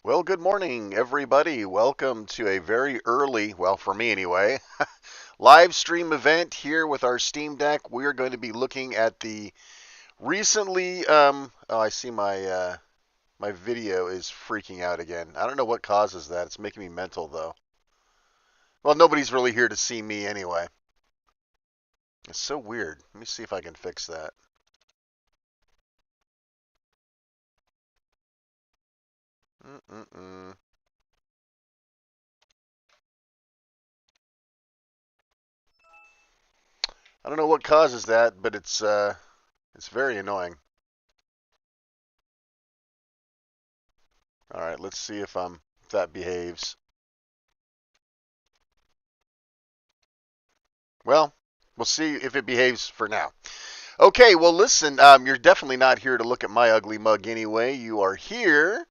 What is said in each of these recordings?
Well, good morning, everybody. Welcome to a very early, well, for me anyway, live stream event here with our Steam Deck. We're going to be looking at the recently, oh, I see my video is freaking out again. I don't know what causes that. It's making me mental, though. Well, nobody's really here to see me anyway. It's so weird. Let me see if I can fix that. Mm-mm-mm. I don't know what causes that, but it's very annoying. All right, let's see if that behaves. Well, we'll see if it behaves for now. Okay, well, listen, you're definitely not here to look at my ugly mug anyway. You are here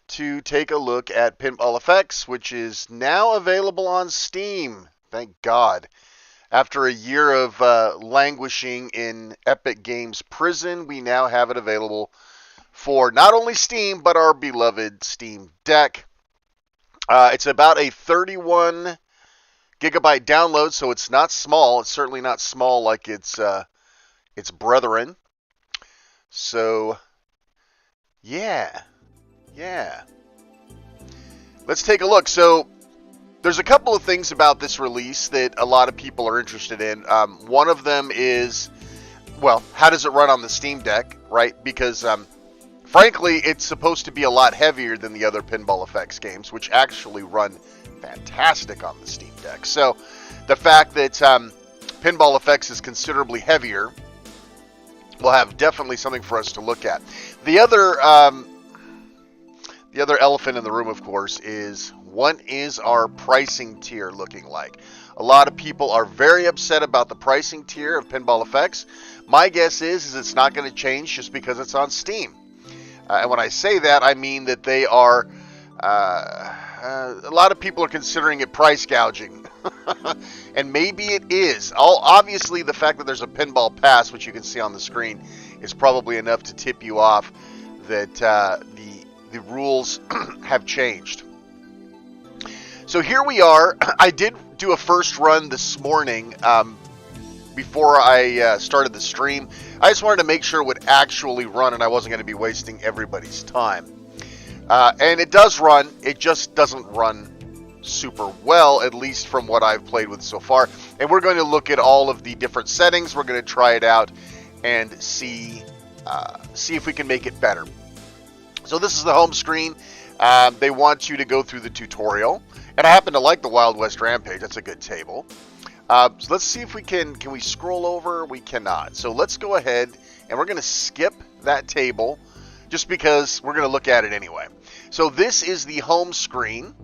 to take a look at Pinball FX, which is now available on Steam. Thank God. After a year of languishing in Epic Games prison, we now have it available for not only Steam, but our beloved Steam Deck. It's about a 31 gigabyte download, so it's not small. It's certainly not small like its brethren. So, yeah. Let's take a look. So, there's a couple of things about this release that a lot of people are interested in. One of them is, well, how does it run on the Steam Deck, right? Because, frankly, it's supposed to be a lot heavier than the other Pinball FX games, which actually run fantastic on the Steam Deck. So, the fact that Pinball FX is considerably heavier will have definitely something for us to look at. The other elephant in the room, of course, is what is our pricing tier looking like? A lot of people are very upset about the pricing tier of Pinball FX. My guess is it's not going to change just because it's on Steam. And when I say that, I mean that they are... a lot of people are considering it price gouging. And maybe it is. Obviously, the fact that there's a Pinball Pass, which you can see on the screen, is probably enough to tip you off that the rules have changed. So here we are. I did do a first run this morning before I started the stream. I just wanted to make sure it would actually run and I wasn't going to be wasting everybody's time. And it does run. It just doesn't run super well, at least from what I've played with so far. And we're going to look at all of the different settings. We're going to try it out and see if we can make it better. So this is the home screen. They want you to go through the tutorial. And I happen to like the Wild West Rampage. That's a good table. So let's see if we can we scroll over? We cannot. So let's go ahead and we're going to skip that table just because we're going to look at it anyway. So this is the home screen.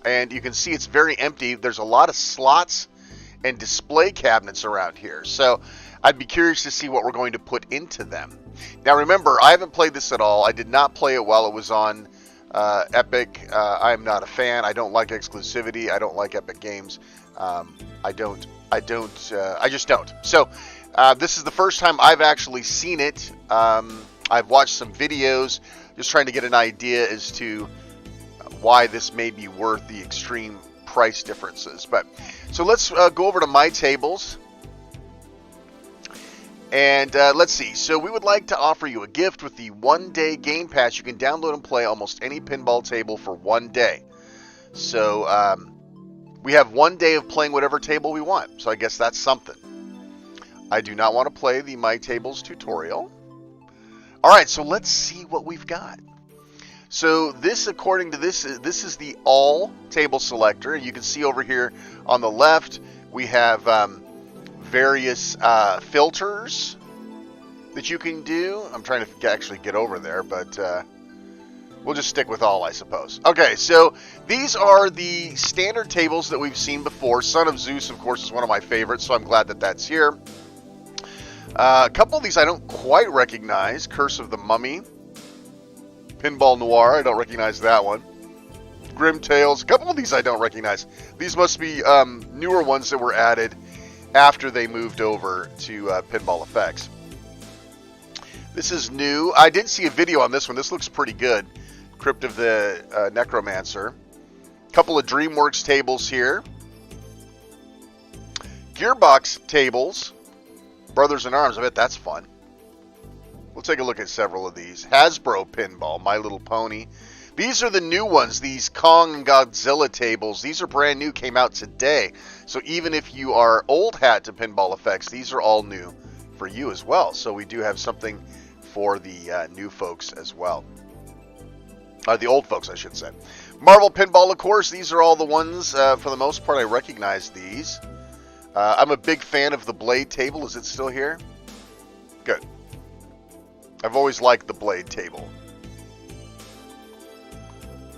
And you can see it's very empty. There's a lot of slots and display cabinets around here. So I'd be curious to see what we're going to put into them. Now remember, I haven't played this at all. I did not play it while it was on Epic. I'm not a fan. I don't like exclusivity. I don't like Epic games. I just don't. So this is the first time I've actually seen it. I've watched some videos just trying to get an idea as to why this may be worth the extreme price differences. But so let's go over to My Tables. And let's see. So we would like to offer you a gift with the 1-day Game Pass. You can download and play almost any pinball table for 1 day. So we have 1 day of playing whatever table we want. So I guess that's something. I do not want to play the My Tables tutorial. All right, so let's see what we've got. So this, according to this is the all table selector. You can see over here on the left, we have various filters that you can do. I'm trying to actually get over there, but we'll just stick with all, I suppose. Okay, so these are the standard tables that we've seen before. Son of Zeus, of course, is one of my favorites, so I'm glad that that's here. A couple of these I don't quite recognize. Curse of the Mummy. Pinball Noir, I don't recognize that one. Grim Tales, a couple of these I don't recognize. These must be newer ones that were added after they moved over to Pinball FX. This is new. I did see a video on this one. This looks pretty good. Crypt of the Necromancer. Couple of DreamWorks tables here. Gearbox tables. Brothers in Arms, I bet that's fun. We'll take a look at several of these. Hasbro Pinball, My Little Pony. These are the new ones, these Kong and Godzilla tables. These are brand new, came out today. So even if you are old hat to Pinball FX, these are all new for you as well. So we do have something for the new folks as well. The old folks, I should say. Marvel Pinball, of course. These are all the ones, for the most part, I recognize these. I'm a big fan of the Blade table. Is it still here? Good. I've always liked the Blade table.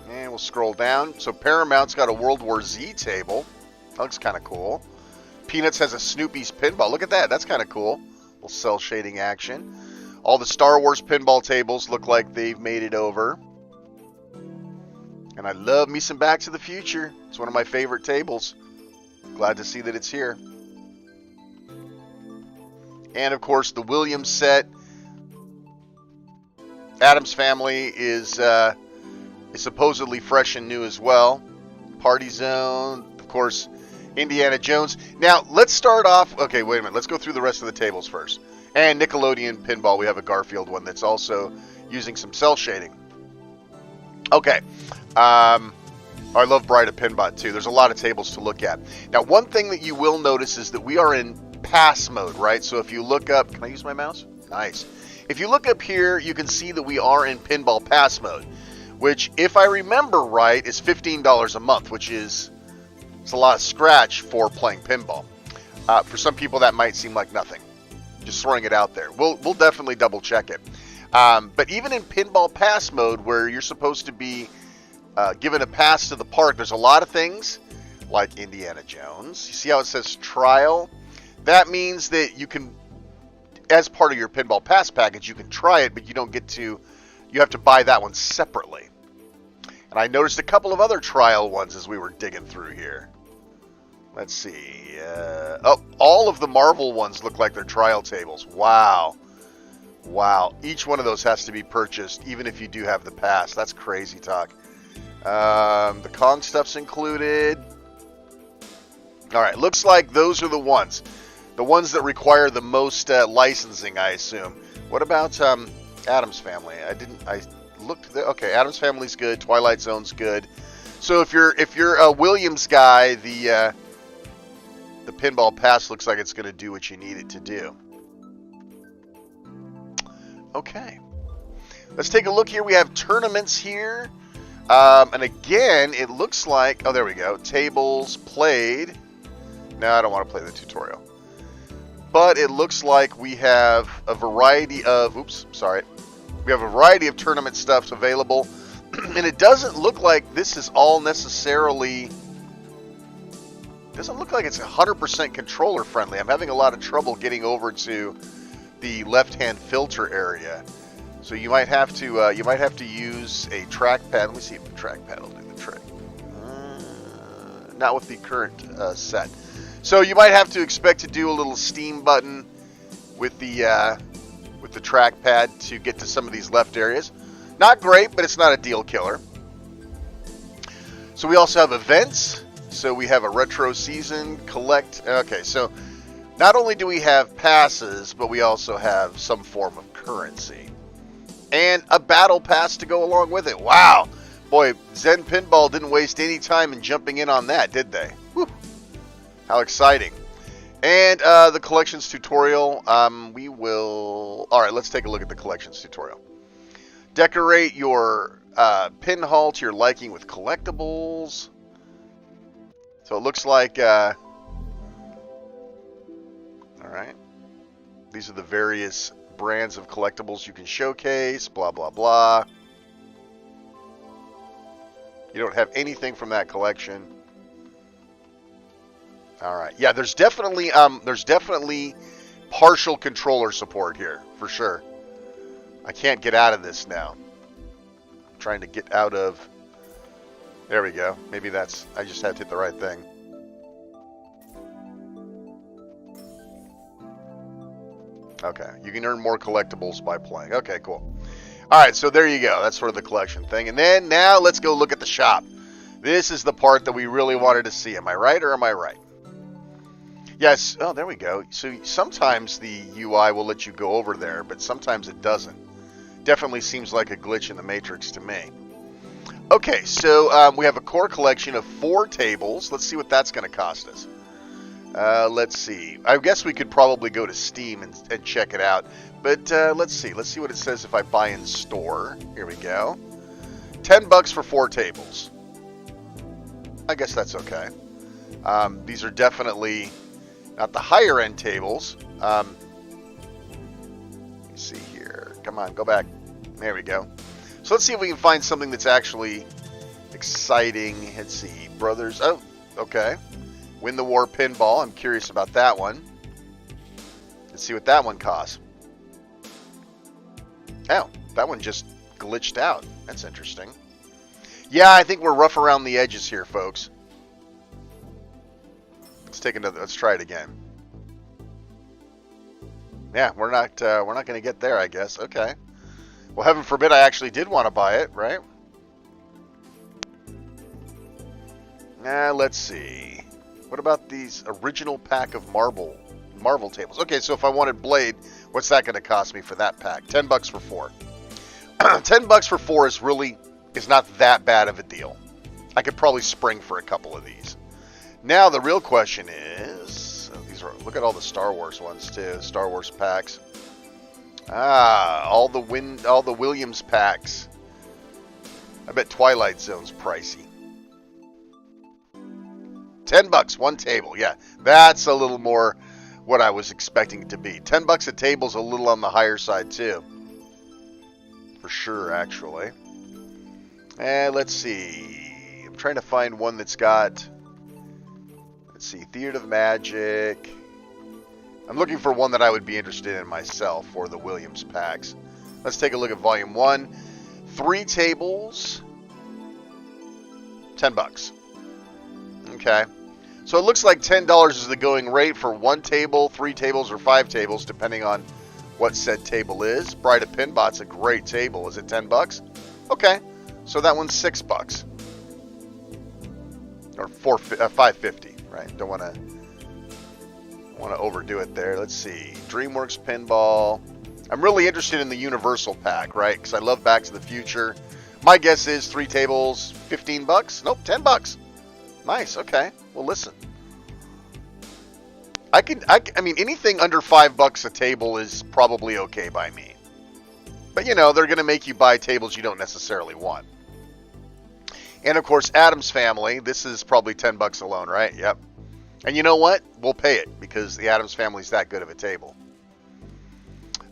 And we'll scroll down. So Paramount's got a World War Z table. That looks kind of cool. Peanuts has a Snoopy's pinball. Look at that. That's kind of cool. Little cell shading action. All the Star Wars pinball tables look like they've made it over. And I love me some Back to the Future. It's one of my favorite tables. Glad to see that it's here. And of course the Williams set. Addams Family is supposedly fresh and new as well. Party Zone, of course, Indiana Jones. Now, let's start off... Okay, wait a minute. Let's go through the rest of the tables first. And Nickelodeon Pinball. We have a Garfield one that's also using some cell shading. Okay. I love Bride of Pinbot, too. There's a lot of tables to look at. Now, one thing that you will notice is that we are in pass mode, right? So if you look up... Can I use my mouse? Nice. If you look up here, you can see that we are in Pinball Pass mode, which, if I remember right, is $15 a month, which is it's a lot of scratch for playing pinball. For some people, that might seem like nothing. Just throwing it out there. We'll definitely double check it. But even in Pinball Pass mode, where you're supposed to be given a pass to the park, there's a lot of things like Indiana Jones. You see how it says trial? That means that you can, as part of your Pinball Pass package, you can try it, but you don't get to, you have to buy that one separately. And I noticed a couple of other trial ones as we were digging through here. Let's see. Oh, all of the Marvel ones look like they're trial tables. Wow. Wow. Each one of those has to be purchased, even if you do have the pass. That's crazy talk. The Kong stuff's included. All right. Looks like those are the ones. The ones that require the most licensing, I assume. What about Addams Family? I looked there. Okay, Addams Family's good. Twilight Zone's good. So if you're a Williams guy, the Pinball Pass looks like it's going to do what you need it to do. Okay. Let's take a look here. We have tournaments here. And again, it looks like... Oh, there we go. Tables played. No, I don't want to play the tutorial. But it looks like we have a variety of... Oops, sorry. We have a variety of tournament stuff available. And it doesn't look like this is all necessarily... Doesn't look like it's 100% controller friendly. I'm having a lot of trouble getting over to the left-hand filter area. So you might have to use a trackpad. Let me see if the trackpad will do the trick. Not with the current set. So you might have to expect to do a little Steam button with the trackpad to get to some of these left areas. Not great, but it's not a deal killer. So we also have events. So we have a retro season collect. Okay, so not only do we have passes, but we also have some form of currency. And a battle pass to go along with it. Wow. Boy, Zen Pinball didn't waste any time in jumping in on that, did they? Whew. How exciting. And the collections tutorial, we will... All right, let's take a look at the collections tutorial. Decorate your pin hall to your liking with collectibles. So it looks like... all right. These are the various brands of collectibles you can showcase, blah, blah, blah. You don't have anything from that collection. All right. Yeah, there's definitely partial controller support here, for sure. I can't get out of this now. I'm trying to get out of... There we go. Maybe that's... I just had to hit the right thing. Okay. You can earn more collectibles by playing. Okay, cool. All right, so there you go. That's sort of the collection thing. And then now let's go look at the shop. This is the part that we really wanted to see. Am I right or am I right? Yes. Oh, there we go. So sometimes the UI will let you go over there, but sometimes it doesn't. Definitely seems like a glitch in the Matrix to me. Okay, so we have a core collection of 4 tables. Let's see what that's going to cost us. Let's see. I guess we could probably go to Steam and check it out. But let's see. Let's see what it says if I buy in store. Here we go. $10 for 4 tables. I guess that's okay. These are definitely not the higher end tables. Let's see here. Come on, go back. There we go. So let's see if we can find something that's actually exciting. Let's see. Brothers. Oh, okay. Win the War Pinball. I'm curious about that one. Let's see what that one costs. Oh, that one just glitched out. That's interesting. Yeah, I think we're rough around the edges here, folks. Let's try it again. Yeah, we're not going to get there, I guess. Okay. Well, heaven forbid I actually did want to buy it, right? Let's see. What about these original pack of Marvel tables? Okay, so if I wanted Blade, what's that going to cost me for that pack? $10 for 4. $10 for 4 is not that bad of a deal. I could probably spring for a couple of these. Now the real question is, look at all the Star Wars ones too. Star Wars packs. All the Williams packs. I bet Twilight Zone's pricey. $10, 1 table. Yeah, that's a little more what I was expecting it to be. $10 a table's a little on the higher side too. For sure, actually. And let's see. I'm trying to find one that's got... Let's see. Theater of Magic. I'm looking for one that I would be interested in myself for the Williams packs. Let's take a look at Volume 1. 3 tables. $10. Okay. So it looks like $10 is the going rate for 1 table, 3 tables, or 5 tables, depending on what said table is. Bride of Pinbot's a great table. Is it $10? Okay. So that one's $6. Or $5.50, right? Don't want to overdo it there. Let's see. DreamWorks Pinball. I'm really interested in the Universal pack, right? Because I love Back to the Future. My guess is 3 tables, $15? Nope, $10. Nice. Okay. Well, listen. I mean, anything under $5 a table is probably okay by me. But, you know, they're going to make you buy tables you don't necessarily want. And, of course, Addams Family. This is probably $10 alone, right? Yep. And you know what? We'll pay it because the Addams Family's that good of a table.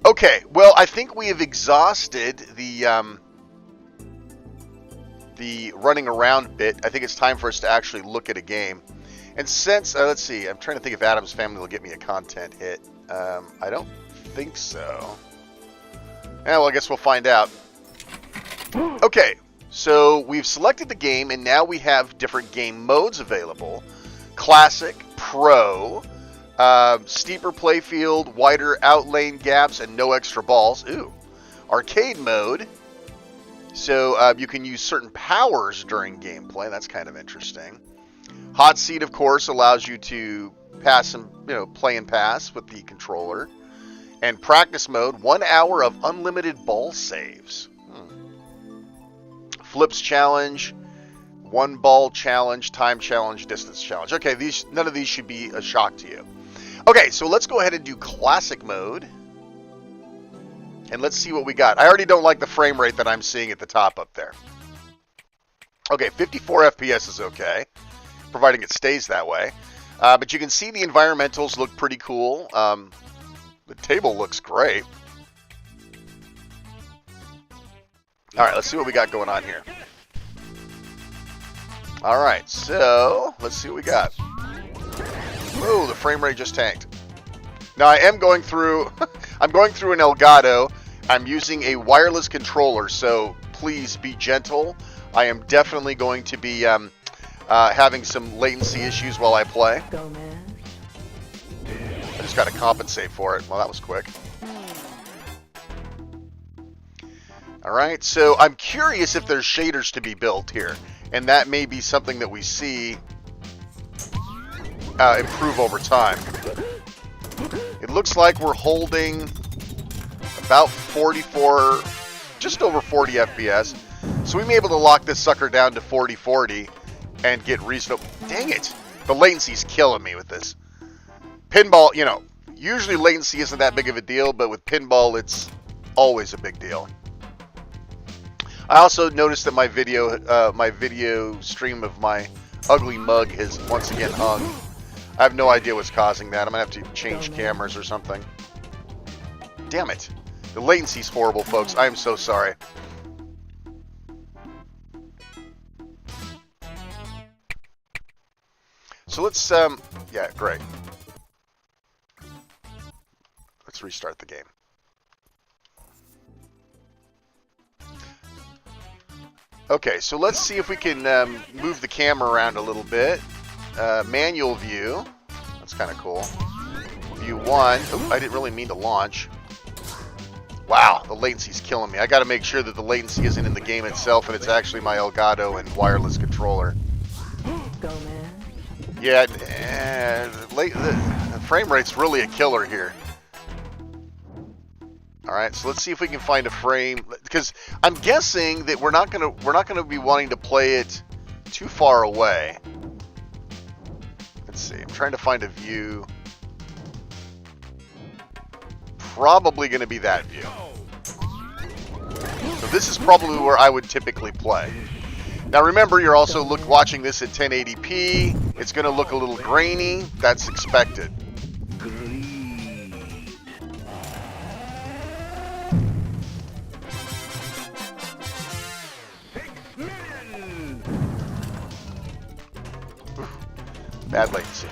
Okay. Well, I think we have exhausted the running around bit. I think it's time for us to actually look at a game. And since, let's see, I'm trying to think if Addams Family will get me a content hit. I don't think so. Yeah, well, I guess we'll find out. Okay, so we've selected the game, and now we have different game modes available. Classic, Pro, steeper playfield, wider outlane gaps, and no extra balls. Ooh. Arcade mode. So you can use certain powers during gameplay. That's kind of interesting. Hot seat, of course, allows you to pass and play and pass with the controller. And practice mode, 1 hour of unlimited ball saves. Flips challenge, 1 ball challenge, time challenge, distance challenge. Okay, none of these should be a shock to you. Okay, so let's go ahead and do classic mode. And let's see what we got. I already don't like the frame rate that I'm seeing at the top up there. Okay, 54 FPS is okay, providing it stays that way. But you can see the environmentals look pretty cool. The table looks great. All right, let's see what we got going on here. All right, so let's see what we got. Oh, the frame rate just tanked. Now I am going through, I'm going through an Elgato. I'm using a wireless controller, so please be gentle. I am definitely going to be having some latency issues while I play. Go, man. I just got to compensate for it. Well, that was quick. All right, so I'm curious if there's shaders to be built here, and that may be something that we see improve over time. It looks like we're holding about 44, just over 40 FPS, so we may be able to lock this sucker down to 40 and get reasonable. Dang it, the latency's killing me with this. Pinball, you know, usually latency isn't that big of a deal, but with pinball, it's always a big deal. I also noticed that my video stream of my ugly mug has once again hung. I have no idea what's causing that. I'm gonna have to change cameras or something. Damn it. The latency's horrible, folks. I am so sorry. So let's, yeah, great. Let's restart the game. Okay, so let's see if we can move the camera around a little bit. Manual view. That's kind of cool. View 1. Oh, I didn't really mean to launch. Wow, the latency's killing me. I got to make sure that the latency isn't in the game itself and it's actually my Elgato and wireless controller. Go, man. Yeah, the frame rate's really a killer here. All right, so let's see if we can find a frame, because I'm guessing that we're not gonna be wanting to play it too far away. Let's see. I'm trying to find a view. Probably going to be that view. So this is probably where I would typically play. Now remember, you're also watching this at 1080p. It's going to look a little grainy. That's expected. Bad latency.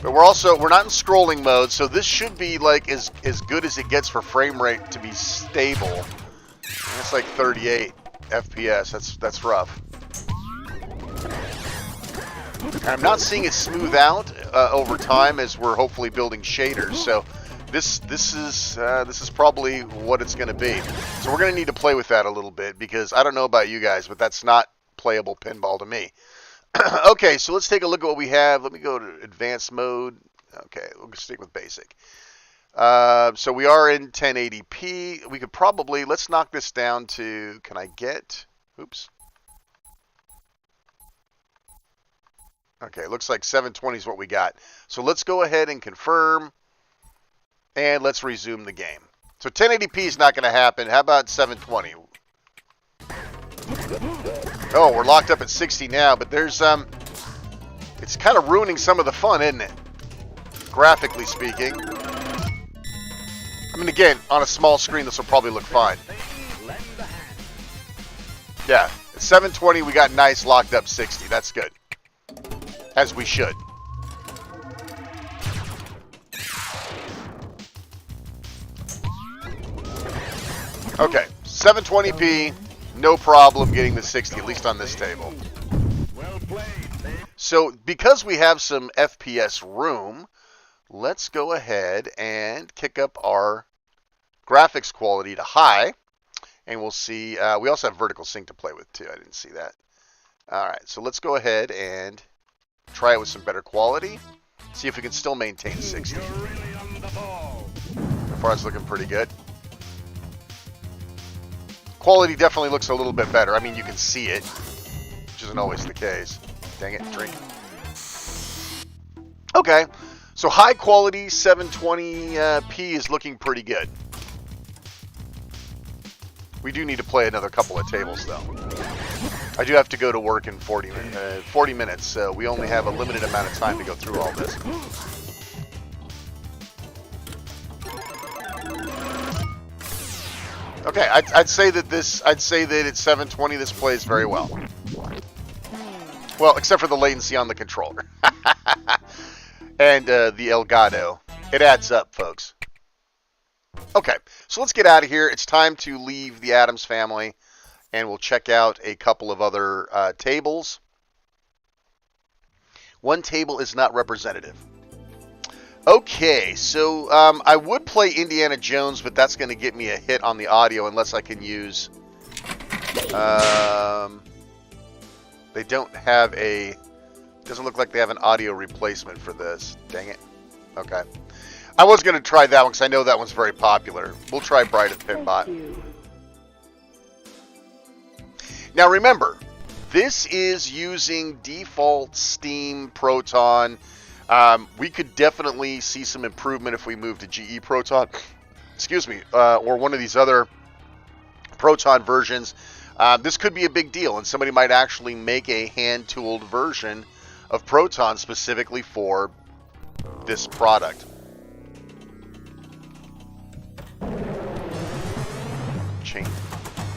But we're not in scrolling mode, so this should be like as good as it gets for frame rate to be stable. It's like 38 FPS. That's rough. And I'm not seeing it smooth out over time as we're hopefully building shaders. So this is probably what it's going to be. So we're going to need to play with that a little bit, because I don't know about you guys, but that's not playable pinball to me. Okay, so let's take a look at what we have. Let me go to advanced mode. Okay, we'll stick with basic. So we are in 1080p. We could probably, let's knock this down to, can I get, oops. Okay, looks like 720 is what we got. So let's go ahead and confirm, and let's resume the game. So 1080p is not going to happen. How about 720? Oh, we're locked up at 60 now, but there's, it's kind of ruining some of the fun, isn't it? Graphically speaking. I mean, again, on a small screen, this will probably look fine. Yeah, at 720, we got nice locked up 60. That's good. As we should. Okay, 720p. No problem getting the 60, at least on this table. So, because we have some FPS room, let's go ahead and kick up our graphics quality to high. And we'll see, we also have vertical sync to play with too. I didn't see that. Alright, so let's go ahead and try it with some better quality. See if we can still maintain 60. So far it's looking pretty good. Quality definitely looks a little bit better. I mean, you can see it, which isn't always the case. Dang it, drink. Okay, so high quality 720p is looking pretty good. We do need to play another couple of tables, though. I do have to go to work in 40 minutes, so we only have a limited amount of time to go through all this. Okay, I'd say that at 720 this plays very well. Well, except for the latency on the controller. And the Elgato. It adds up, folks. Okay, so let's get out of here. It's time to leave the Addams family, and we'll check out a couple of other tables. One table is not representative. Okay, so I would play Indiana Jones, but that's going to get me a hit on the audio unless I can use... they don't have a... Doesn't look like they have an audio replacement for this. Dang it. Okay. I was going to try that one because I know that one's very popular. We'll try Bride of the Pinbot. Now remember, this is using default Steam Proton. We could definitely see some improvement if we move to GE Proton, excuse me, or one of these other Proton versions. This could be a big deal, and somebody might actually make a hand-tooled version of Proton specifically for this product. Change.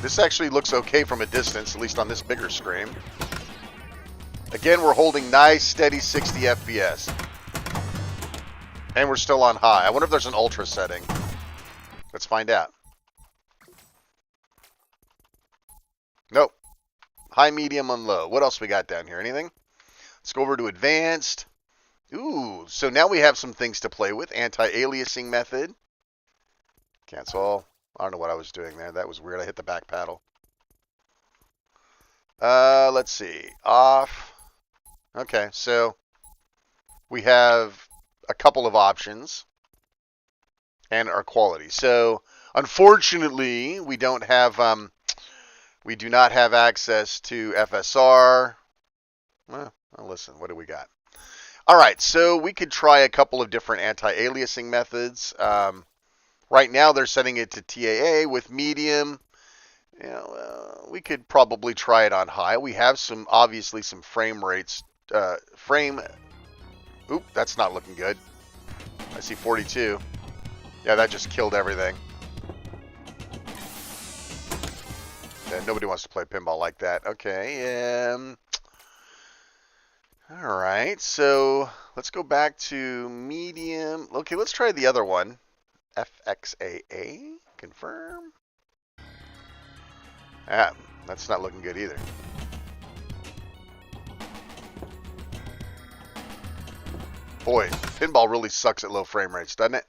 This actually looks okay from a distance, at least on this bigger screen. Again, we're holding nice, steady 60 FPS. And we're still on high. I wonder if there's an ultra setting. Let's find out. Nope. High, medium, and low. What else we got down here? Anything? Let's go over to advanced. Ooh, so now we have some things to play with. Anti-aliasing method. Cancel. I don't know what I was doing there. That was weird. I hit the back paddle. Let's see. Off. Okay, so we have a couple of options and our quality. So unfortunately, we don't have we do not have access to FSR. Well, listen, what do we got? All right, so we could try a couple of different anti-aliasing methods. Right now, they're setting it to TAA with medium. You know, we could probably try it on high. We have obviously some frame rates. Oop, that's not looking good. I see 42. Yeah, that just killed everything. Yeah, nobody wants to play pinball like that. Okay. All right. So let's go back to medium. Okay, let's try the other one. FXAA. Confirm. Ah, that's not looking good either. Boy, pinball really sucks at low frame rates, doesn't it?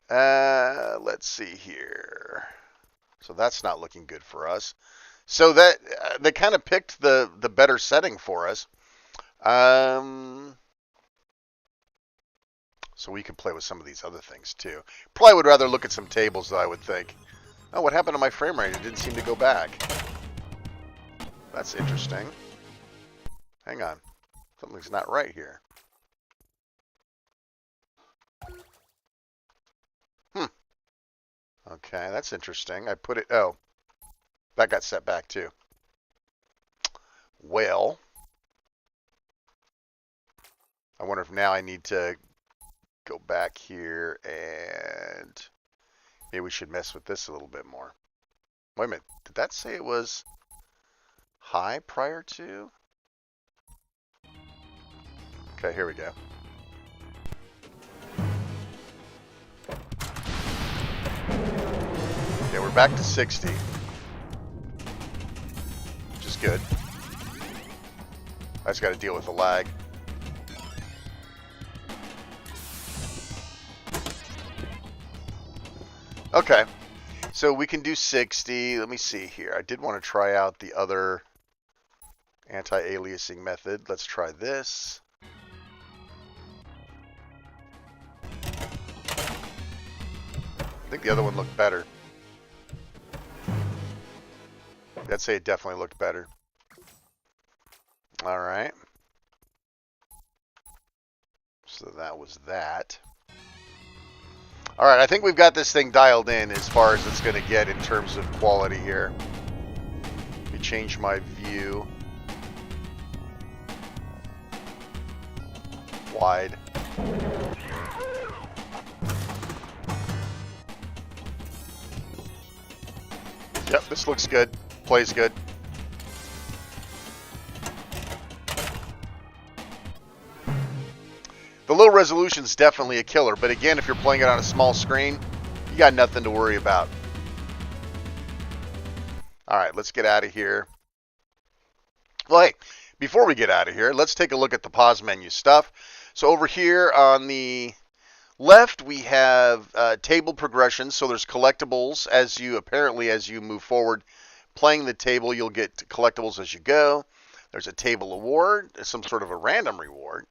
Let's see here. So that's not looking good for us. So that they kind of picked the better setting for us. So we could play with some of these other things too. Probably would rather look at some tables, though, I would think. Oh, what happened to my frame rate? It didn't seem to go back. That's interesting. Hang on. Something's not right here. Okay, that's interesting. I put it... Oh, that got set back too. Well, I wonder if now I need to go back here and maybe we should mess with this a little bit more. Wait a minute. Did that say it was high prior to? Okay, here we go. Okay, we're back to 60. Which is good. I just got to deal with the lag. Okay, so we can do 60. Let me see here. I did want to try out the other anti-aliasing method. Let's try this. I think the other one looked better. I'd say it definitely looked better. All right. So that was that. All right, I think we've got this thing dialed in as far as it's going to get in terms of quality here. Let me change my view. Wide. Yep, this looks good. Plays good. The low resolution is definitely a killer, but again, if you're playing it on a small screen, you got nothing to worry about. All right, let's get out of here. Well, hey, before we get out of here, let's take a look at the pause menu stuff. So over here on the Left, we have table progression. So there's collectibles as you move forward. Playing the table, you'll get collectibles as you go. There's a table award, some sort of a random reward.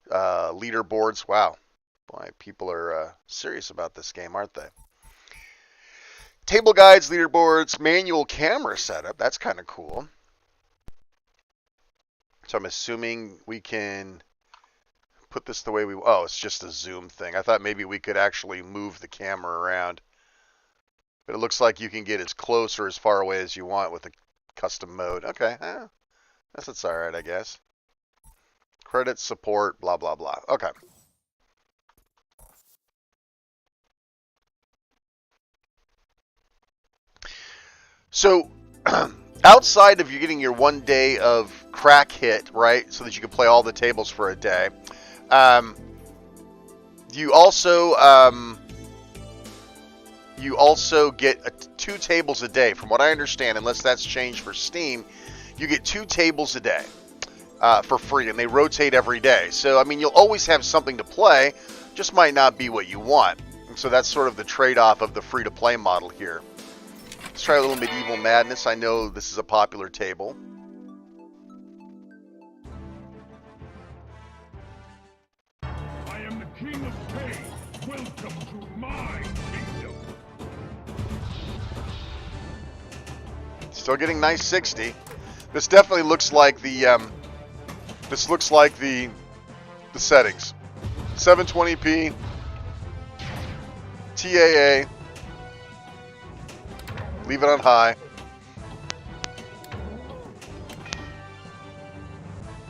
Leaderboards. Wow. Boy, people are serious about this game, aren't they? Table guides, leaderboards, manual camera setup. That's kind of cool. So I'm assuming we can put this the way we... Oh, it's just a zoom thing. I thought maybe we could actually move the camera around. But it looks like you can get as close or as far away as you want with a custom mode. Okay, that's all right, I guess. Credit, support, blah, blah, blah. Okay. So, outside of you getting your 1 day of crack hit, right, so that you can play all the tables for a day, you also get 2 tables a day. From what I understand, unless that's changed for Steam, you get 2 tables a day for free, and they rotate every day. So, I mean, you'll always have something to play, just might not be what you want. And so that's sort of the trade-off of the free-to-play model here. Let's try a little Medieval Madness. I know this is a popular table. I am the King of Pain. Welcome to my kingdom. Still getting nice 60. This definitely looks like the the settings. 720p, TAA. Leave it on high.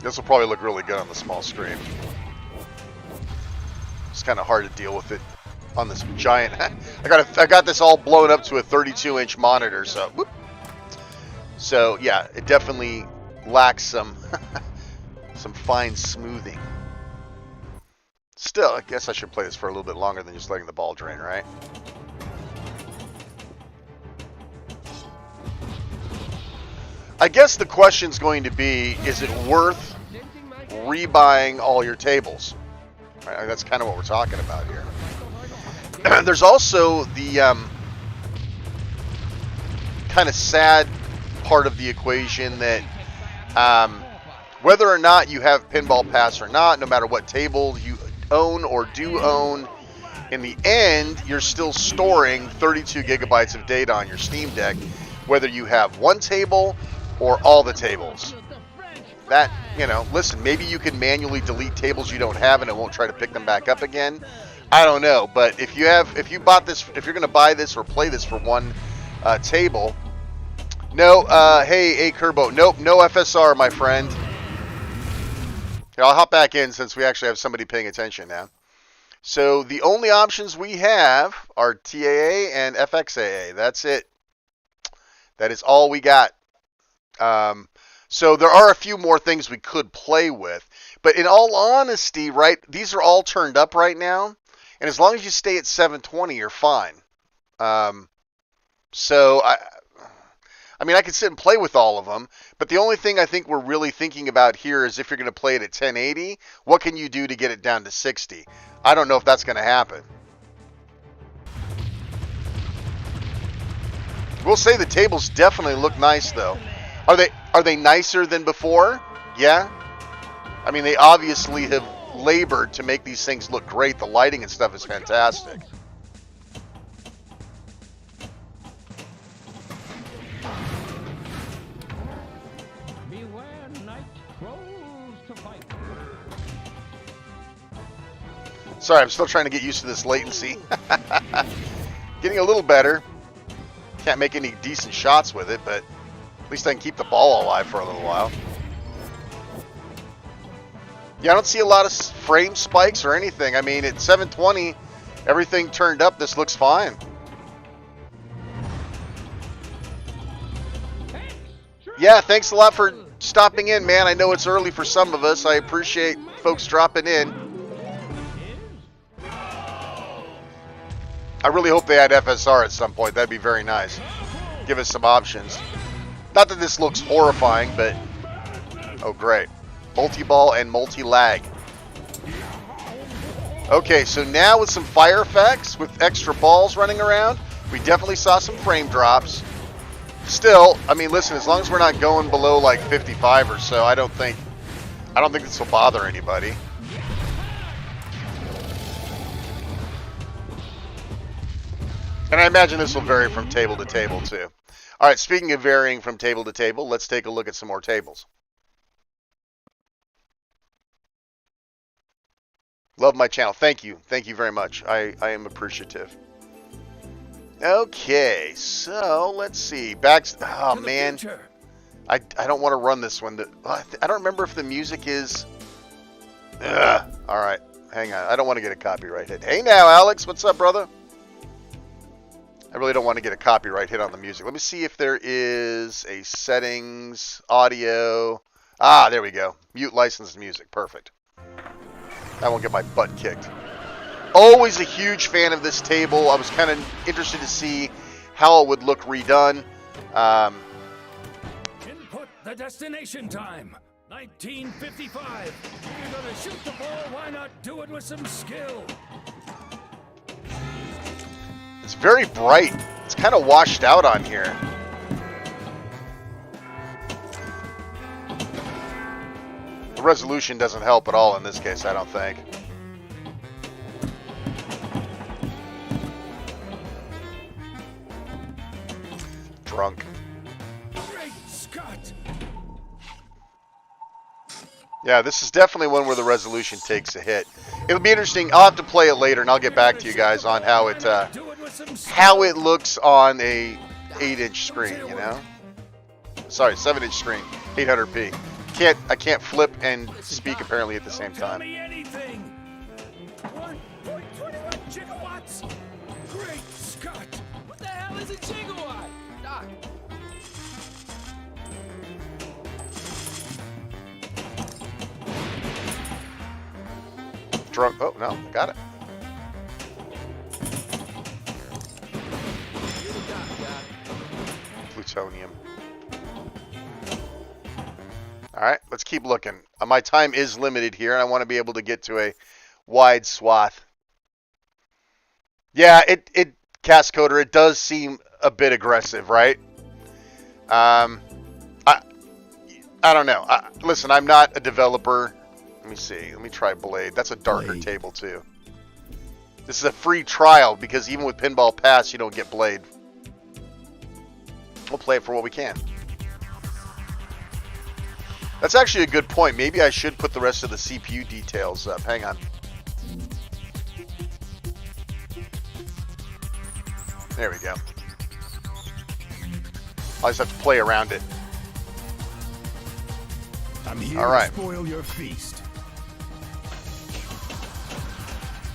This will probably look really good on the small screen. It's kind of hard to deal with it on this giant. I got this all blown up to a 32-inch monitor, so whoop. So yeah, it definitely lacks some some fine smoothing. Still, I guess I should play this for a little bit longer than just letting the ball drain, right? I guess the question's going to be, is it worth rebuying all your tables? Right, that's kind of what we're talking about here. There's also the kind of sad part of the equation that whether or not you have Pinball Pass or not, no matter what table you own or do own, in the end, you're still storing 32 gigabytes of data on your Steam Deck, whether you have one table or all the tables. That, you know, listen, maybe you can manually delete tables you don't have and it won't try to pick them back up again. I don't know, but if you bought this, if you're going to buy this or play this for one table, no, hey, Kerbo, nope, no FSR, my friend. Here, I'll hop back in since we actually have somebody paying attention now. So the only options we have are TAA and FXAA. That's it. That is all we got. So there are a few more things we could play with, but in all honesty, right, these are all turned up right now, and as long as you stay at 720, you're fine. So I mean, I could sit and play with all of them, but the only thing I think we're really thinking about here is if you're going to play it at 1080, what can you do to get it down to 60? I don't know if that's going to happen. We'll say the tables definitely look nice, though. Are they nicer than before? Yeah. I mean, they obviously have labored to make these things look great. The lighting and stuff is fantastic. Beware, night trolls to fight. Sorry, I'm still trying to get used to this latency. Getting a little better. Can't make any decent shots with it, but at least I can keep the ball alive for a little while. Yeah, I don't see a lot of frame spikes or anything. I mean, at 720, everything turned up. This looks fine. Yeah, thanks a lot for stopping in, man. I know it's early for some of us. I appreciate folks dropping in. I really hope they add FSR at some point. That'd be very nice. Give us some options. Not that this looks horrifying, but... Oh, great. Multi-ball and multi-lag. Okay, so now with some fire effects, with extra balls running around, we definitely saw some frame drops. Still, I mean, listen, as long as we're not going below like 55 or so, I don't think this will bother anybody. And I imagine this will vary from table to table too. All right, speaking of varying from table to table, let's take a look at some more tables. Love my channel. Thank you. Thank you very much. I am appreciative. Okay, so let's see. Oh, man. I don't want to run this one. I don't remember if the music is... Ugh. All right, hang on. I don't want to get a copyright hit. Hey now, Alex. What's up, brother? I really don't want to get a copyright hit on the music. Let me see if there is a settings, audio. Ah, there we go. Mute licensed music. Perfect. I won't get my butt kicked. Always a huge fan of this table. I was kind of interested to see how it would look redone. Input the destination time. 1955. You're gonna shoot the ball. Why not do it with some skill? It's very bright. It's kind of washed out on here. The resolution doesn't help at all in this case, I don't think. Drunk. Great Scott! Yeah, this is definitely one where the resolution takes a hit. It'll be interesting. I'll have to play it later, and I'll get back to you guys on how it looks on a 8-inch screen. You know, sorry, 7-inch screen, 800p. I can't flip and speak apparently at the same time. 1.21 gigawatts. Great Scott! What the hell is a gigawatt? Doc. Drunk. Oh no, got it. Plutonium. All right, let's keep looking. My time is limited here, and I want to be able to get to a wide swath. Yeah, Cascoder, it does seem a bit aggressive, right? I don't know. Listen, I'm not a developer. Let me see. Let me try Blade. That's a darker table, too. This is a free trial, because even with Pinball Pass, you don't get Blade. We'll play it for what we can. That's actually a good point. Maybe I should put the rest of the CPU details up. Hang on. There we go. I just have to play around it. I'm here to spoil your feast.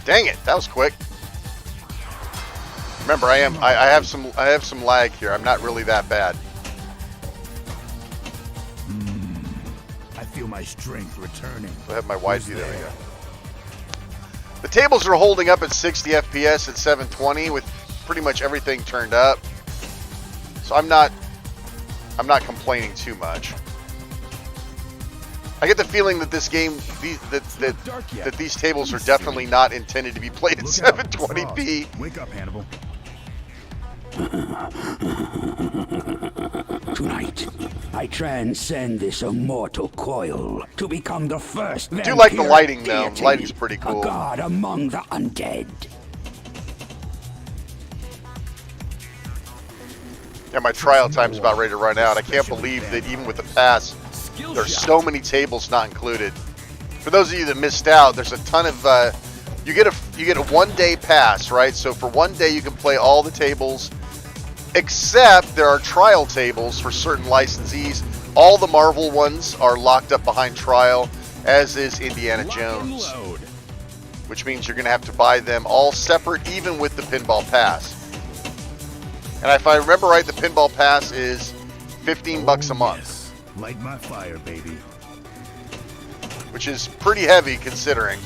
Dang it, that was quick. Remember, I have some lag here. I'm not really that bad. I feel my strength returning. I have my wide view. There we go. The tables are holding up at 60 FPS at 720 with pretty much everything turned up. So I'm not complaining too much. I get the feeling that this game, that these tables are definitely not intended to be played at 720p. Wake up, Hannibal. Tonight, I transcend this immortal coil to become the first. I do like the lighting, though. Deity, Lighting's pretty cool. A god among the undead. Yeah, my trial time's about ready to run out. I can't believe that even with the pass, there's so many tables not included. For those of you that missed out, there's a ton of you get a 1-day pass, right? So for 1 day you can play all the tables, except there are trial tables for certain licensees. All the Marvel ones are locked up behind trial, as is Indiana Jones, which means you're going to have to buy them all separate, even with the Pinball Pass. And if I remember right, the Pinball Pass is $15 a month. Yes. Light my fire, baby. Which is pretty heavy considering.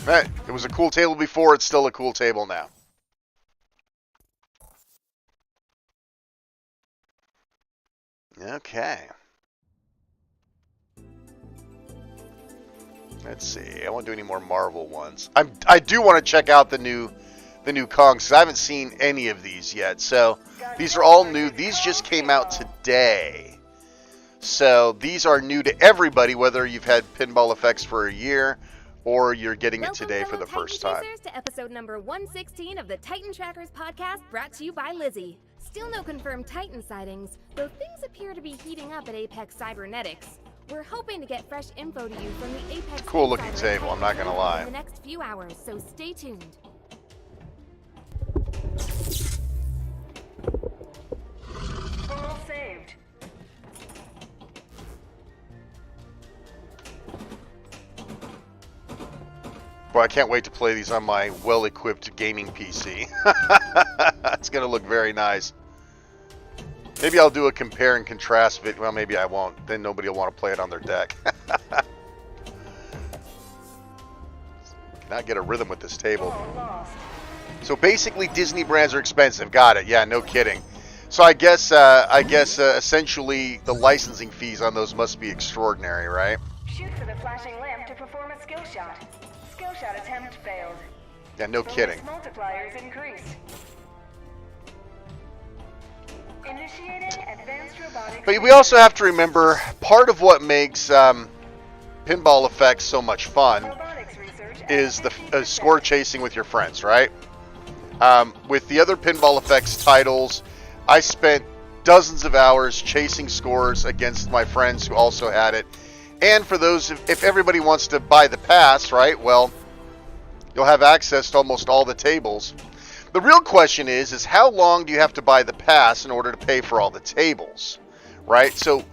Man, it was a cool table before, it's still a cool table now. Okay. Let's see. I won't do any more Marvel ones. I do want to check out the new Kongs, because I haven't seen any of these yet. So these are all new. These just came out today. So these are new to everybody, whether you've had Pinball FX for a year or you're getting it today for the first time. Welcome to episode number 116 of the Titan Trackers podcast, brought to you by Lizzie. Still no confirmed Titan sightings, though things appear to be heating up at Apex Cybernetics. We're hoping to get fresh info to you from the Apex Cool looking Insider table, I'm not gonna lie. in the next few hours, so stay tuned. All saved. Boy, I can't wait to play these on my well-equipped gaming PC. It's going to look very nice. Maybe I'll do a compare and contrast video. Well, maybe I won't. Then nobody will want to play it on their deck. Cannot get a rhythm with this table. So basically, Disney brands are expensive. Got it. Yeah, no kidding. So I guess essentially the licensing fees on those must be extraordinary, right? Shoot for the flashing lamp to perform a skill shot. Skill shot attempt failed. Yeah, no kidding. Bonus multipliers increased. Initiating advanced robotics. But we also have to remember, part of what makes Pinball FX so much fun Robotics research is the score chasing with your friends, right? With the other Pinball FX titles, I spent dozens of hours chasing scores against my friends who also had it. And for those, if everybody wants to buy the pass, right, well, you'll have access to almost all the tables. The real question is how long do you have to buy the pass in order to pay for all the tables, right? So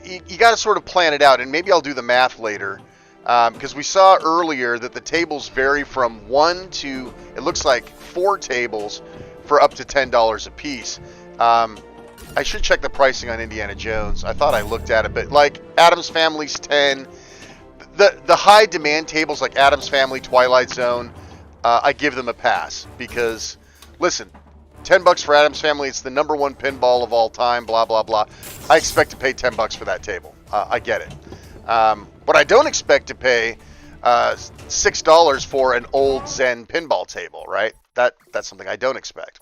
you got to sort of plan it out, and maybe I'll do the math later, because we saw earlier that the tables vary from 1 to, it looks like 4 tables for up to $10 a piece. I should check the pricing on Indiana Jones. I thought I looked at it, but like Addams Family's 10. The high demand tables like Addams Family, Twilight Zone, I give them a pass because, listen, $10 for Addams Family, it's the #1 pinball of all time, blah, blah, blah. I expect to pay $10 for that table. I get it. But I don't expect to pay $6 for an old Zen pinball table, right? That's something I don't expect.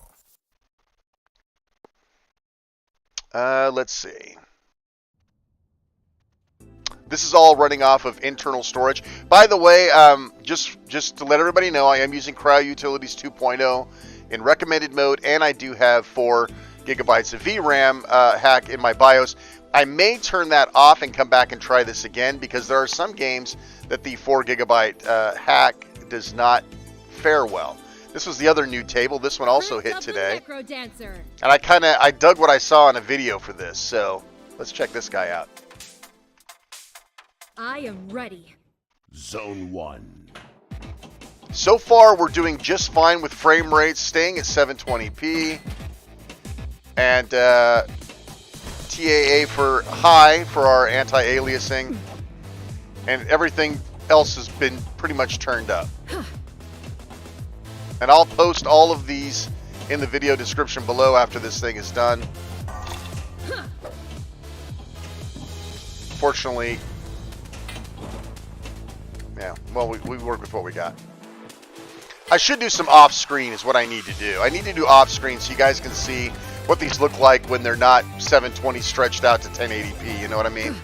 Let's see. This is all running off of internal storage. By the way, just to let everybody know, I am using Cryo Utilities 2.0 in recommended mode, and I do have 4 gigabytes of VRAM hack in my BIOS. I may turn that off and come back and try this again, because there are some games that the 4 gigabyte hack does not fare well. This was the other new table. This one also hit today. And I dug what I saw in a video for this. So let's check this guy out. I am ready. Zone 1. So far, we're doing just fine with frame rates, staying at 720p. And TAA for high for our anti-aliasing. And everything else has been pretty much turned up. And I'll post all of these in the video description below after this thing is done. Fortunately, yeah, well, we work with what we got. I should do some off-screen is what I need to do. I need to do off-screen so you guys can see what these look like when they're not 720 stretched out to 1080p, you know what I mean?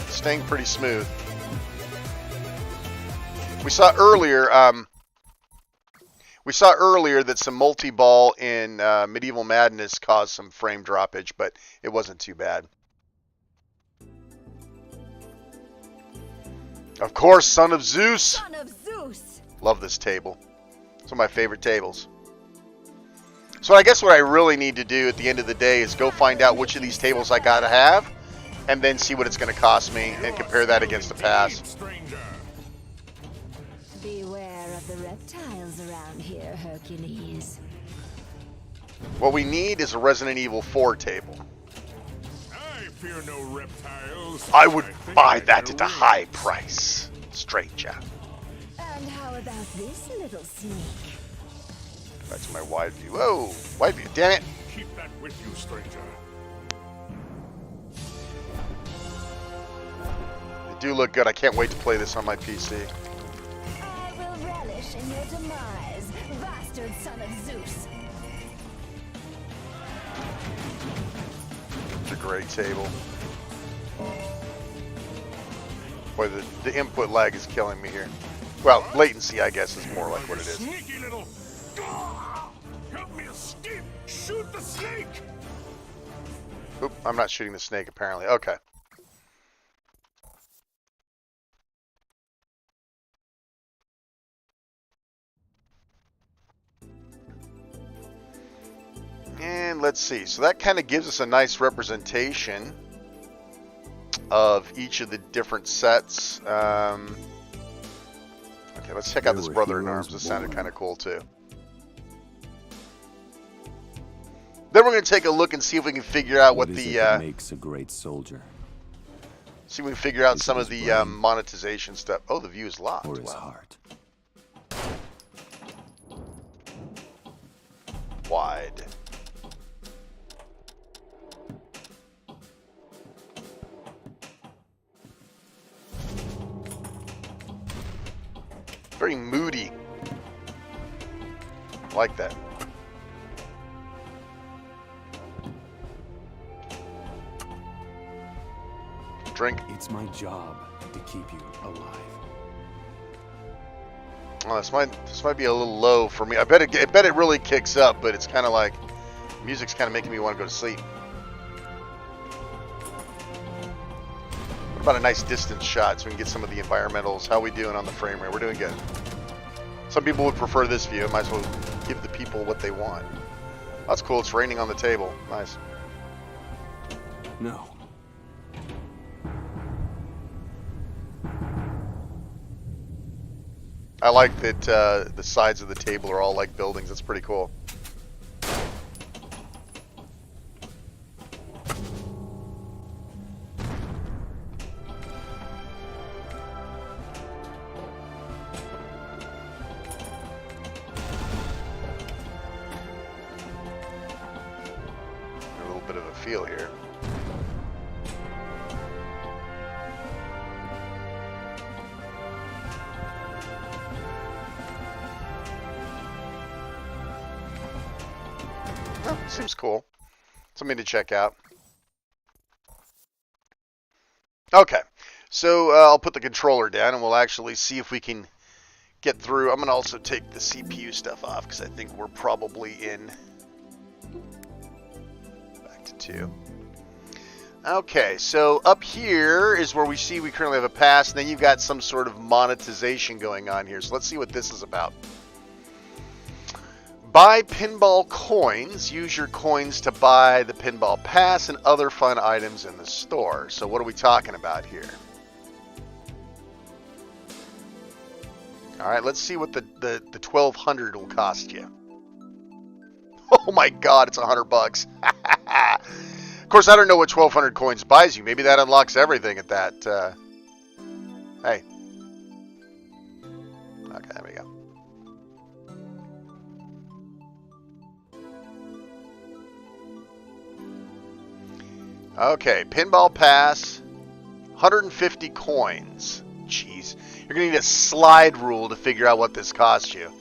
Staying pretty smooth. We saw earlier that some multi-ball in Medieval Madness caused some frame droppage, but it wasn't too bad. Of course, Son of Zeus. Son of Zeus. Love this table. It's one of my favorite tables. So I guess what I really need to do at the end of the day is go find out which of these tables I gotta have, and then see what it's going to cost me and compare that against the pass. Beware of the reptiles around here, Hercules. What we need is a Resident Evil 4 table. I fear no reptiles. I would buy that at a high price, stranger. And how about this little sneak? Back to my wide view. Whoa, wide view. Damn it. Keep that with you, stranger. They do look good. I can't wait to play this on my PC. I will relish in your demise, bastard son of Zeus. It's a great table. Boy, the input lag is killing me here. Well, latency, I guess, is more like what it is. Sneaky little. Ah! Help me escape! Shoot the snake! Oop, I'm not shooting the snake, apparently. Okay. And let's see. So that kind of gives us a nice representation of each of the different sets. Okay, let's check out this Brother-in-Arms. This sounded kind of cool, too. Then we're going to take a look and see if we can figure out what the... makes a great soldier. See if we can figure out some of the monetization stuff. Oh, the view is locked. Or his Wow. heart. Wide. Very moody. I like that. Drink. It's my job to keep you alive. Oh, this might be a little low for me. I bet it really kicks up, but it's kind of like music's kind of making me want to go to sleep. What about a nice distance shot so we can get some of the environmentals? How are we doing on the frame rate? We're doing good. Some people would prefer this view. I might as well give the people what they want. That's cool. It's raining on the table. Nice. No. I like that the sides of the table are all like buildings. That's pretty cool. A little bit of a feel here. Oh, seems cool. Something to check out. Okay, so I'll put the controller down and we'll actually see if we can get through. I'm going to also take the CPU stuff off because I think we're probably in... Back to 2. Okay, so up here is where we see we currently have a pass, and then you've got some sort of monetization going on here. So let's see what this is about. Buy pinball coins. Use your coins to buy the Pinball Pass and other fun items in the store. So what are we talking about here? All right, let's see what the 1,200 will cost you. Oh my God, it's $100. Of course, I don't know what 1,200 coins buys you. Maybe that unlocks everything at that. Hey. Okay, there we go. Okay, Pinball Pass, 150 coins. Jeez. You're going to need a slide rule to figure out what this costs you.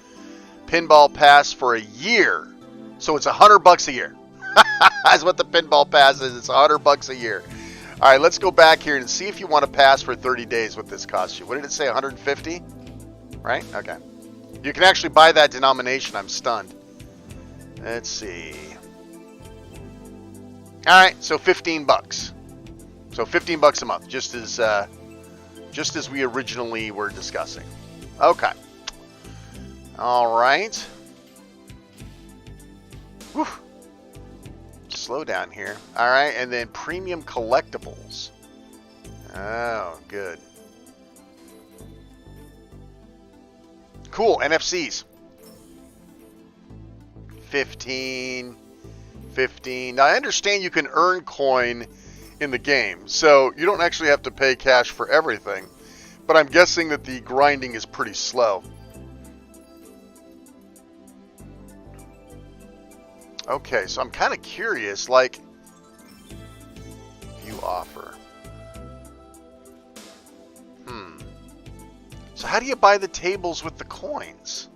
Pinball Pass for a year. So it's $100 a year. That's what the Pinball Pass is. It's $100 a year. All right, let's go back here and see if you want to pass for 30 days what this costs you. What did it say, 150? Right? Okay. You can actually buy that denomination. I'm stunned. Let's see. All right, so $15. So $15 a month, just as we originally were discussing. Okay. All right. Whew. Slow down here. All right, and then premium collectibles. Oh, good. Cool, NFCs. 15. Now, I understand you can earn coin in the game, so you don't actually have to pay cash for everything, but I'm guessing that the grinding is pretty slow. Okay, so I'm kind of curious, like, view offer. So how do you buy the tables with the coins?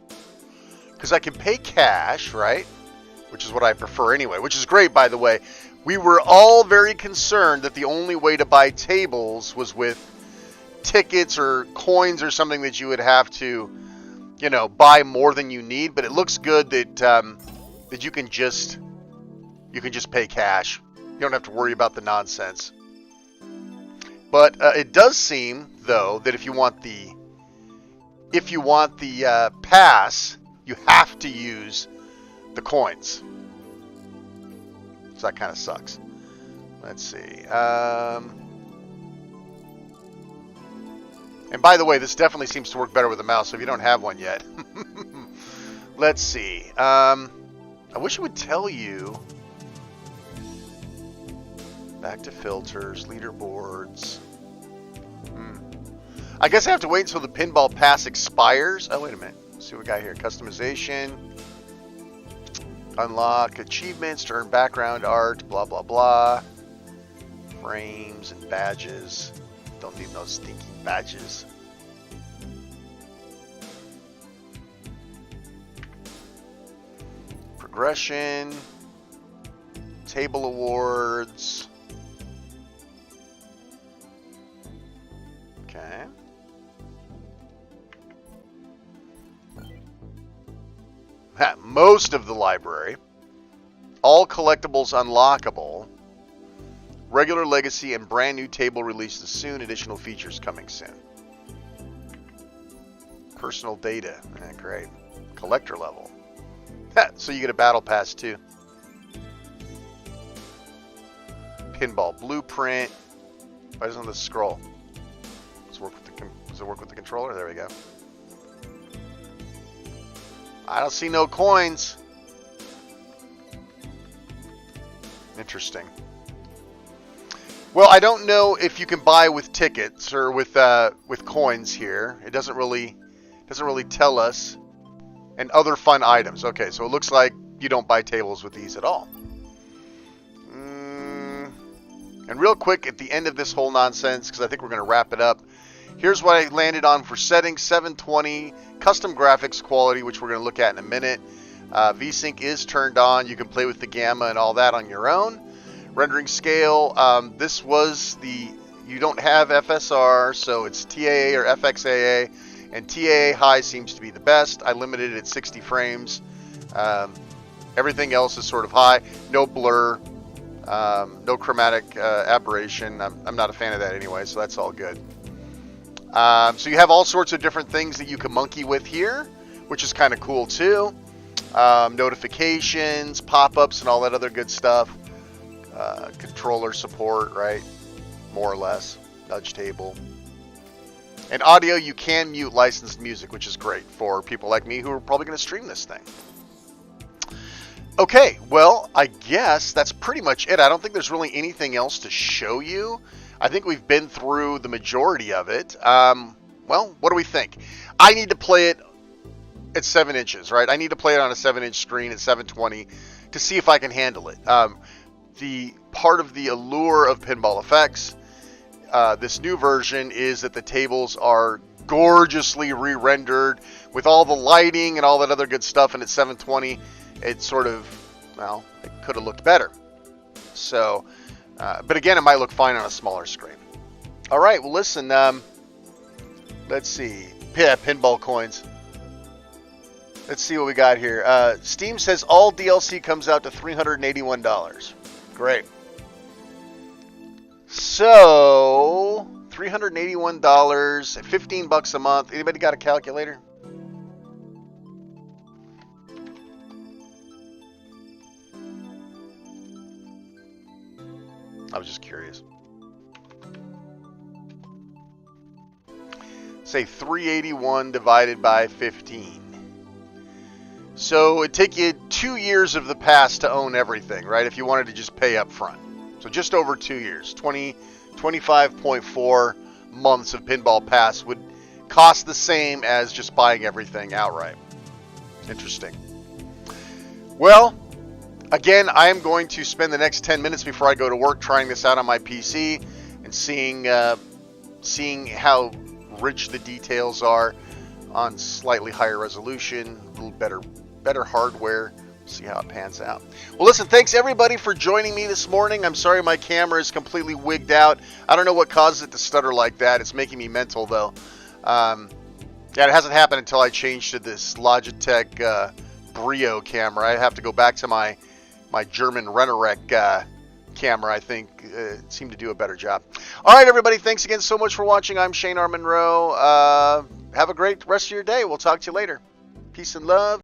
Because I can pay cash, right? Which is what I prefer anyway, which is great, by the way. We were all very concerned that the only way to buy tables was with tickets or coins or something that you would have to, you know, buy more than you need. But it looks good that that you can just pay cash. You don't have to worry about the nonsense. But it does seem, though, that if you want the pass, you have to use the coins. So that kind of sucks. Let's see. And by the way, this definitely seems to work better with a mouse, so if you don't have one yet. Let's see. I wish it would tell you. Back to filters, leaderboards. I guess I have to wait until the Pinball Pass expires. Oh, wait a minute. Let's see what we got here. Customization. Unlock achievements to earn background art. Blah, blah, blah. Frames and badges. Don't need those stinky badges. Progression. Table awards. Okay. Most of the library. All collectibles unlockable. Regular legacy and brand new table releases soon. Additional features coming soon. Personal data. Great. Collector level. So you get a battle pass too. Pinball blueprint. Why doesn't this scroll? Does it work with the controller? There we go. I don't see no coins. Interesting. Well, I don't know if you can buy with tickets or with coins here. It doesn't really tell us. And other fun items. Okay, so it looks like you don't buy tables with these at all. And real quick, at the end of this whole nonsense, because I think we're going to wrap it up, here's what I landed on for settings. 720, custom graphics quality, which we're going to look at in a minute. VSync is turned on. You can play with the gamma and all that on your own. Rendering scale, this was you don't have FSR, so it's TAA or FXAA. And TAA high seems to be the best. I limited it at 60 frames. Everything else is sort of high. No blur. No chromatic aberration. I'm not a fan of that anyway, so that's all good. So you have all sorts of different things that you can monkey with here, which is kind of cool too. Notifications, pop-ups, and all that other good stuff. Controller support, right? More or less. Nudge table. And audio, you can mute licensed music, which is great for people like me who are probably going to stream this thing. Okay, well, I guess that's pretty much it. I don't think there's really anything else to show you. I think we've been through the majority of it. Well, what do we think? I need to play it at 7 inches, right? I need to play it on a 7-inch screen at 720 to see if I can handle it. The part of the allure of Pinball FX, this new version, is that the tables are gorgeously re-rendered with all the lighting and all that other good stuff, and at 720 it sort of, well, it could have looked better. So, but again, it might look fine on a smaller screen. All right, well, listen, let's see. Yeah, pinball coins. Let's see what we got here. Steam says all DLC comes out to $381. Great. So, $381, 15 bucks a month. Anybody got a calculator? I was just curious. Say 381 divided by 15. So it'd take you 2 years of the pass to own everything, right? If you wanted to just pay up front. So just over 2 years. 25.4 months of Pinball Pass would cost the same as just buying everything outright. Interesting. Well, Again, I am going to spend the next 10 minutes before I go to work trying this out on my PC and seeing how rich the details are on slightly higher resolution, a little better hardware. See how it pans out. Well, listen, thanks everybody for joining me this morning. I'm sorry my camera is completely wigged out. I don't know what causes it to stutter like that. It's making me mental though. Yeah, it hasn't happened until I changed to this Logitech Brio camera. I have to go back to my German Rennerek camera. I think it seemed to do a better job. All right, everybody, thanks again so much for watching. I'm Shane R. Monroe. Have a great rest of your day. We'll talk to you later. Peace and love.